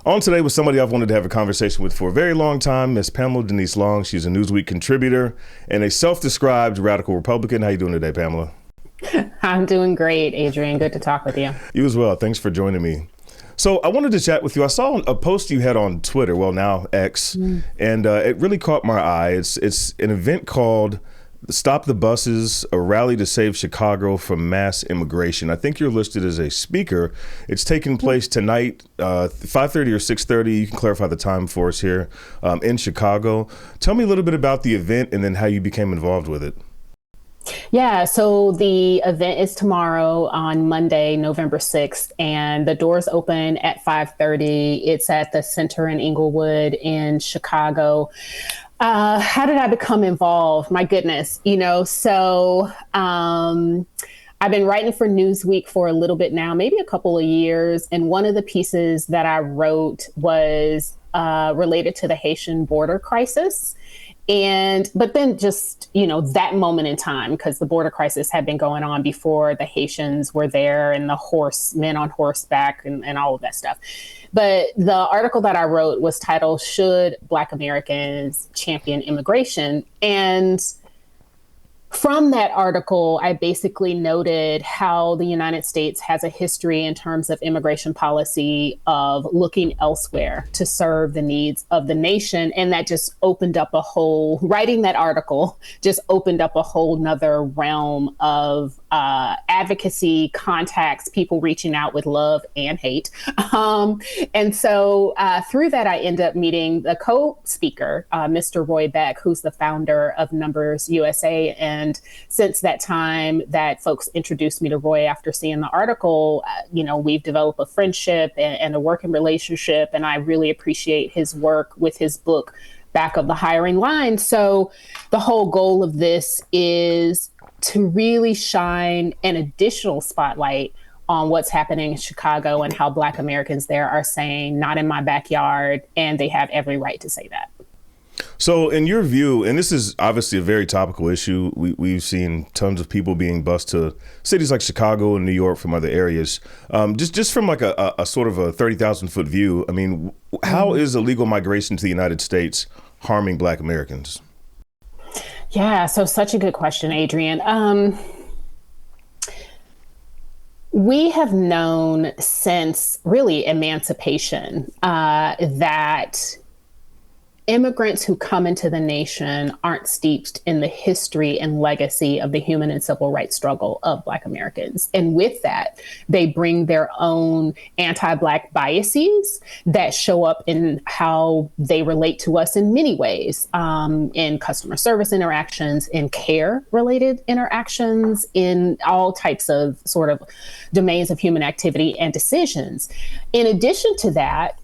On today with somebody I've wanted to have a conversation with for a very long time, Miss Pamela Denise Long. She's a Newsweek contributor and a self-described radical Republican. How you doing today, Pamela? I'm doing great, Adrian. Good to talk with you. You as well. Thanks for joining me. So I wanted to chat with you. I saw a post you had on Twitter, well, now X, and it really caught my eye. It's an event called Stop the Buses, a rally to save Chicago from mass immigration. I think you're listed as a speaker. It's taking place tonight, 5:30 or 6:30. You can clarify the time for us here in Chicago. Tell me a little bit about the event and then how you became involved with it. Yeah, so the event is tomorrow on Monday, November 6th, and the doors open at 5:30. It's at the Center in Inglewood in Chicago. How did I become involved? My goodness, I've been writing for Newsweek for a little bit now, maybe a couple of years. And one of the pieces that I wrote was related to the Haitian border crisis. But then just, that moment in time, because the border crisis had been going on before the Haitians were there and the men on horseback and all of that stuff. But the article that I wrote was titled, "Should Black Americans Champion Immigration?" And from that article, I basically noted how the United States has a history in terms of immigration policy of looking elsewhere to serve the needs of the nation. And that just opened up writing that article just opened up a whole nother realm of advocacy, contacts, people reaching out with love and hate. And so through that, I ended up meeting the co-speaker, Mr. Roy Beck, who's the founder of Numbers USA. And since that time that folks introduced me to Roy after seeing the article, we've developed a friendship and a working relationship. And I really appreciate his work with his book, Back of the Hiring Line. So the whole goal of this is to really shine an additional spotlight on what's happening in Chicago and how Black Americans there are saying, not in my backyard, and they have every right to say that. So in your view, and this is obviously a very topical issue, we've seen tons of people being bused to cities like Chicago and New York from other areas. Just from like a sort of a 30,000 foot view, I mean, how is illegal migration to the United States harming Black Americans? Yeah, so such a good question, Adrian. We have known since really emancipation that immigrants who come into the nation aren't steeped in the history and legacy of the human and civil rights struggle of Black Americans. And with that, they bring their own anti-Black biases that show up in how they relate to us in many ways, in customer service interactions, in care-related interactions, in all types of sort of domains of human activity and decisions. In addition to that,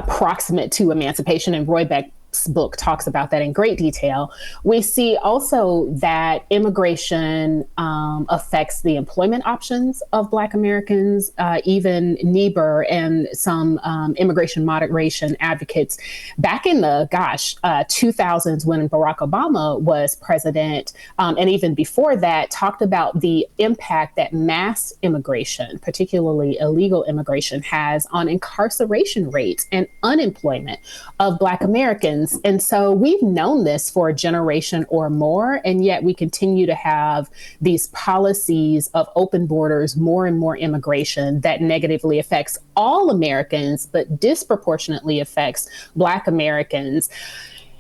proximate to emancipation, and Roy Beck's book talks about that in great detail. We see also that immigration affects the employment options of Black Americans. Even Niebuhr and some immigration moderation advocates back in the 2000s when Barack Obama was president, and even before that, talked about the impact that mass immigration, particularly illegal immigration, has on incarceration rates and unemployment of Black Americans. And so we've known this for a generation or more, and yet we continue to have these policies of open borders, more and more immigration that negatively affects all Americans, but disproportionately affects Black Americans.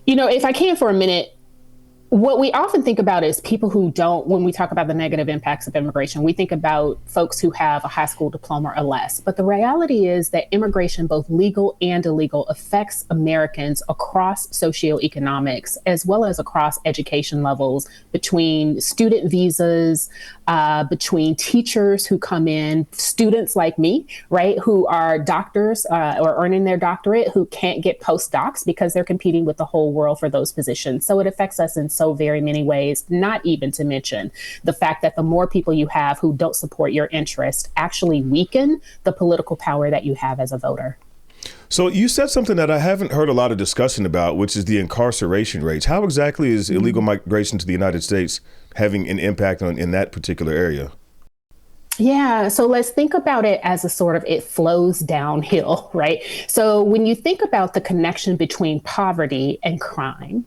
If I can for a minute, what we often think about is people who don't, when we talk about the negative impacts of immigration, we think about folks who have a high school diploma or less. But the reality is that immigration, both legal and illegal, affects Americans across socioeconomics, as well as across education levels, between student visas, between teachers who come in, students like me, right, who are doctors or earning their doctorate, who can't get postdocs because they're competing with the whole world for those positions. So it affects us in so very many ways, not even to mention the fact that the more people you have who don't support your interest actually weaken the political power that you have as a voter. So you said something that I haven't heard a lot of discussion about, which is the incarceration rates. How exactly is illegal migration to the United States having an impact in that particular area? Yeah, so let's think about it as a sort of it flows downhill, right? So when you think about the connection between poverty and crime,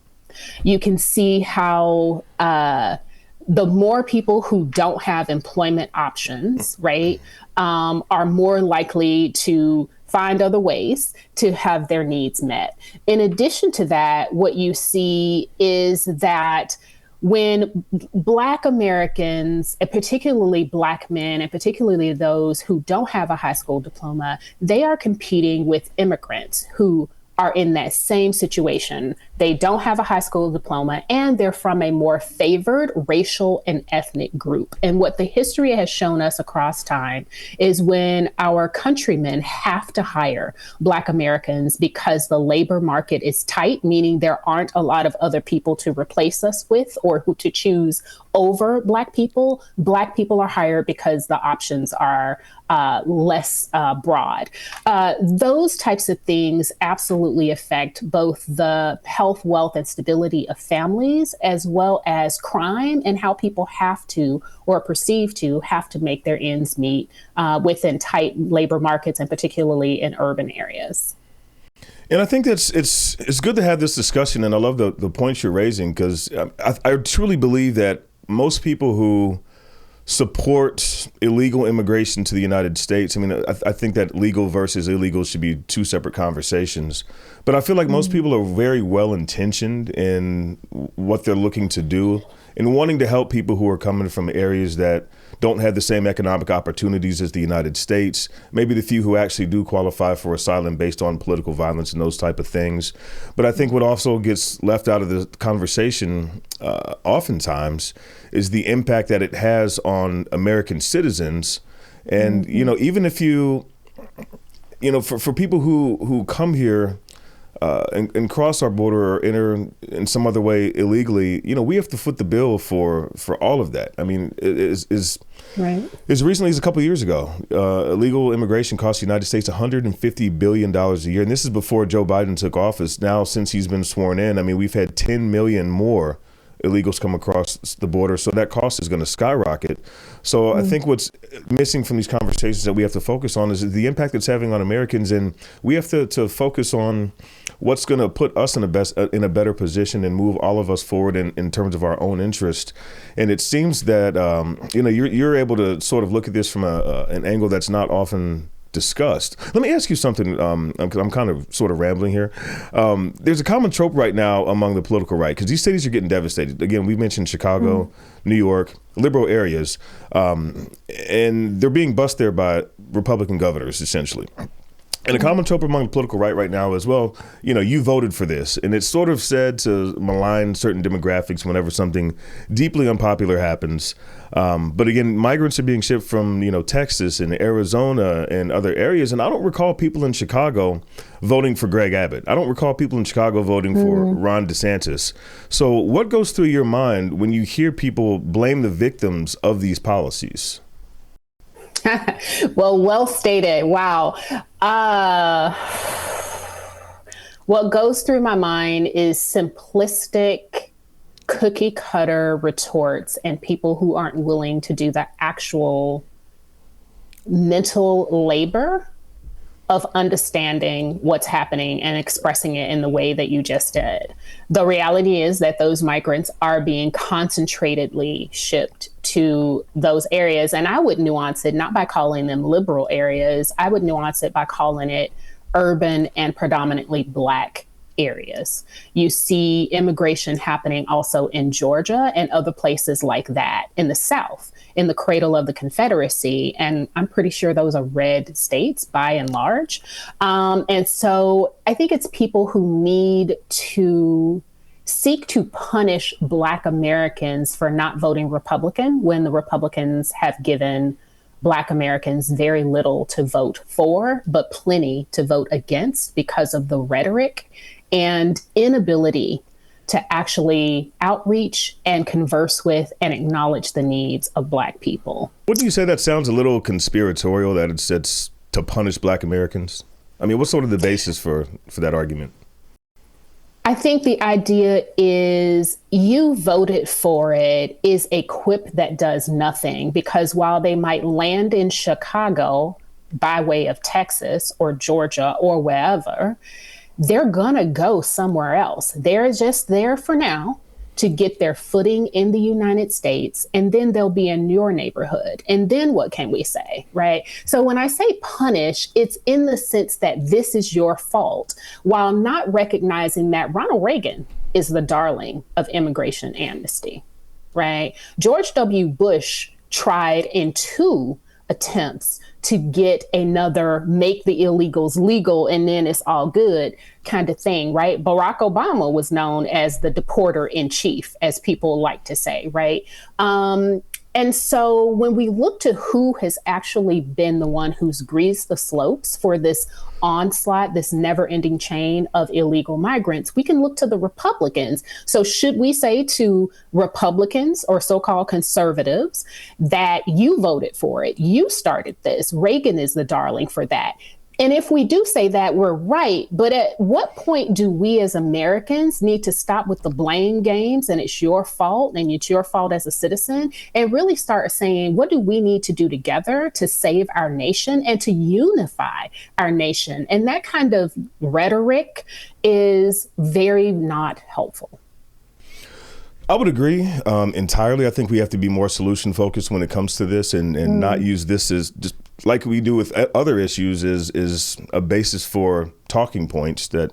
you can see how the more people who don't have employment options, right, are more likely to find other ways to have their needs met. In addition to that, what you see is that when Black Americans, and particularly Black men, and particularly those who don't have a high school diploma, they are competing with immigrants who are in that same situation. They don't have a high school diploma and they're from a more favored racial and ethnic group. And what the history has shown us across time is when our countrymen have to hire Black Americans because the labor market is tight, meaning there aren't a lot of other people to replace us with or who to choose over Black people are hired because the options are less broad. Those types of things absolutely affect both the health, wealth, and stability of families, as well as crime and how people have to, or perceive to, have to make their ends meet within tight labor markets, and particularly in urban areas. And I think that's it's good to have this discussion, and I love the points you're raising, because I truly believe that most people who support illegal immigration to the United States, I mean, I think that legal versus illegal should be two separate conversations. But I feel like most people are very well intentioned in what they're looking to do and wanting to help people who are coming from areas that don't have the same economic opportunities as the United States, maybe the few who actually do qualify for asylum based on political violence and those type of things. But I think what also gets left out of the conversation oftentimes is the impact that it has on American citizens. And, you know, even if for people who come here and cross our border or enter in some other way illegally, you know, we have to foot the bill for all of that. I mean, Right. As recently as a couple of years ago, illegal immigration cost the United States $150 billion a year. And this is before Joe Biden took office. Now, since he's been sworn in, I mean, we've had 10 million more illegals come across the border. So that cost is going to skyrocket. So I think what's missing from these conversations that we have to focus on is the impact it's having on Americans. And we have to focus on what's going to put us in a better position and move all of us forward in terms of our own interest. And it seems that, you're able to sort of look at this from an angle that's not often discussed. Let me ask you something, because I'm kind of sort of rambling here. There's a common trope right now among the political right, because these cities are getting devastated. Again, we mentioned Chicago, New York, liberal areas, and they're being bussed there by Republican governors, essentially. And a common trope among the political right now is, well, you know, you voted for this. And it's sort of said to malign certain demographics whenever something deeply unpopular happens. But again, migrants are being shipped from, Texas and Arizona and other areas. And I don't recall people in Chicago voting for Greg Abbott. I don't recall people in Chicago voting for Ron DeSantis. So what goes through your mind when you hear people blame the victims of these policies? Well stated. Wow. What goes through my mind is simplistic cookie cutter retorts and people who aren't willing to do the actual mental labor of understanding what's happening and expressing it in the way that you just did. The reality is that those migrants are being concentratedly shipped to those areas. And I would nuance it not by calling them liberal areas. I would nuance it by calling it urban and predominantly Black areas. You see immigration happening also in Georgia and other places like that in the South, in the cradle of the Confederacy. And I'm pretty sure those are red states by and large. And so I think it's people who need to seek to punish Black Americans for not voting Republican when the Republicans have given Black Americans very little to vote for, but plenty to vote against because of the rhetoric and inability to actually outreach and converse with and acknowledge the needs of Black people. Wouldn't you say that sounds a little conspiratorial, that it's to punish Black Americans? I mean, what's sort of the basis for that argument? I think the idea is you voted for it is a quip that does nothing, because while they might land in Chicago by way of Texas or Georgia or wherever, they're going to go somewhere else. They're just there for now to get their footing in the United States, and then they'll be in your neighborhood. And then what can we say, right? So when I say punish, it's in the sense that this is your fault, while not recognizing that Ronald Reagan is the darling of immigration amnesty, right? George W. Bush tried in two attempts to get another make the illegals legal and then it's all good kind of thing, right? Barack Obama was known as the deporter in chief, as people like to say, right? And so when we look to who has actually been the one who's greased the slopes for this onslaught, this never ending chain of illegal migrants, we can look to the Republicans. So should we say to Republicans or so-called conservatives that you voted for it, you started this, Reagan is the darling for that? And if we do say that, we're right. But at what point do we as Americans need to stop with the blame games and it's your fault and it's your fault as a citizen, and really start saying, what do we need to do together to save our nation and to unify our nation? And that kind of rhetoric is very not helpful. I would agree entirely. I think we have to be more solution focused when it comes to this, and not use this as just like we do with other issues is a basis for talking points that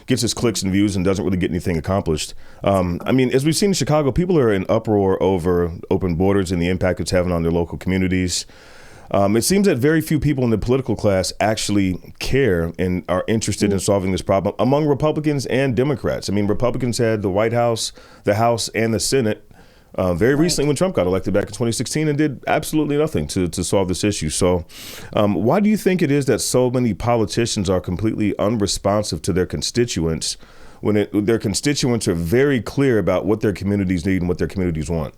gets us clicks and views and doesn't really get anything accomplished. I mean, as we've seen in Chicago, people are in uproar over open borders and the impact it's having on their local communities. It seems that very few people in the political class actually care and are interested in solving this problem among Republicans and Democrats. I mean, Republicans had the White House, the House, and the Senate very recently when Trump got elected back in 2016 and did absolutely nothing to solve this issue. So why do you think it is that so many politicians are completely unresponsive to their constituents when their constituents are very clear about what their communities need and what their communities want?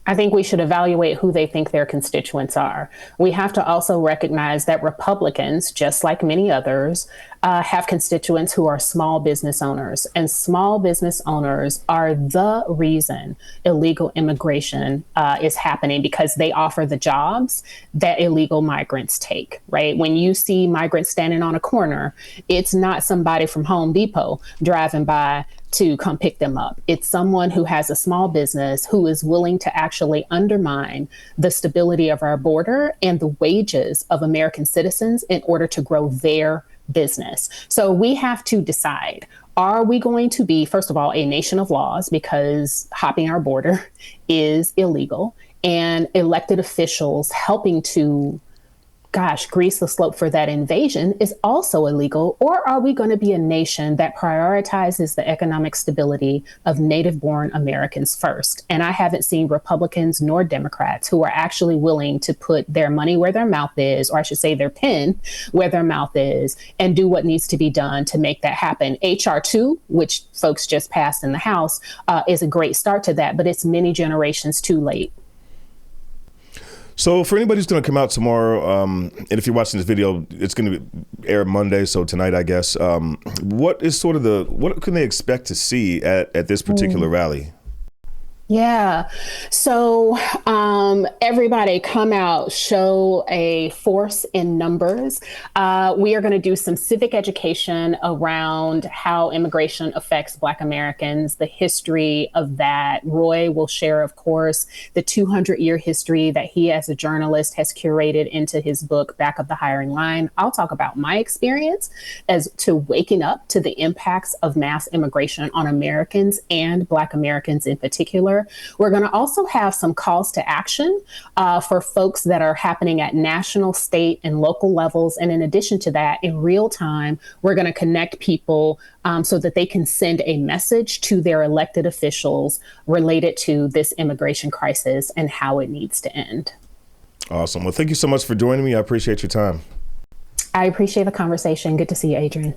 I think we should evaluate who they think their constituents are. We have to also recognize that Republicans, just like many others, have constituents who are small business owners, and small business owners are the reason illegal immigration is happening, because they offer the jobs that illegal migrants take, right? When you see migrants standing on a corner, it's not somebody from Home Depot driving by to come pick them up. It's someone who has a small business who is willing to actually undermine the stability of our border and the wages of American citizens in order to grow their business. So we have to decide, are we going to be, first of all, a nation of laws, because hopping our border is illegal, and elected officials helping to grease the slope for that invasion is also illegal? Or are we going to be a nation that prioritizes the economic stability of native-born Americans first? And I haven't seen Republicans nor Democrats who are actually willing to put their money where their mouth is, or I should say their pen where their mouth is, and do what needs to be done to make that happen. H.R. 2, which folks just passed in the House, is a great start to that, but it's many generations too late. So for anybody who's going to come out tomorrow, and if you're watching this video, it's going to air Monday, so tonight, I guess. What is sort of what can they expect to see at this particular rally? Yeah. So everybody come out, show a force in numbers. We are going to do some civic education around how immigration affects Black Americans, the history of that. Roy will share, of course, the 200-year history that he as a journalist has curated into his book, Back of the Hiring Line. I'll talk about my experience as to waking up to the impacts of mass immigration on Americans and Black Americans in particular. We're going to also have some calls to action for folks that are happening at national, state, and local levels. And in addition to that, in real time, we're going to connect people so that they can send a message to their elected officials related to this immigration crisis and how it needs to end. Awesome. Well, thank you so much for joining me. I appreciate your time. I appreciate the conversation. Good to see you, Adrian.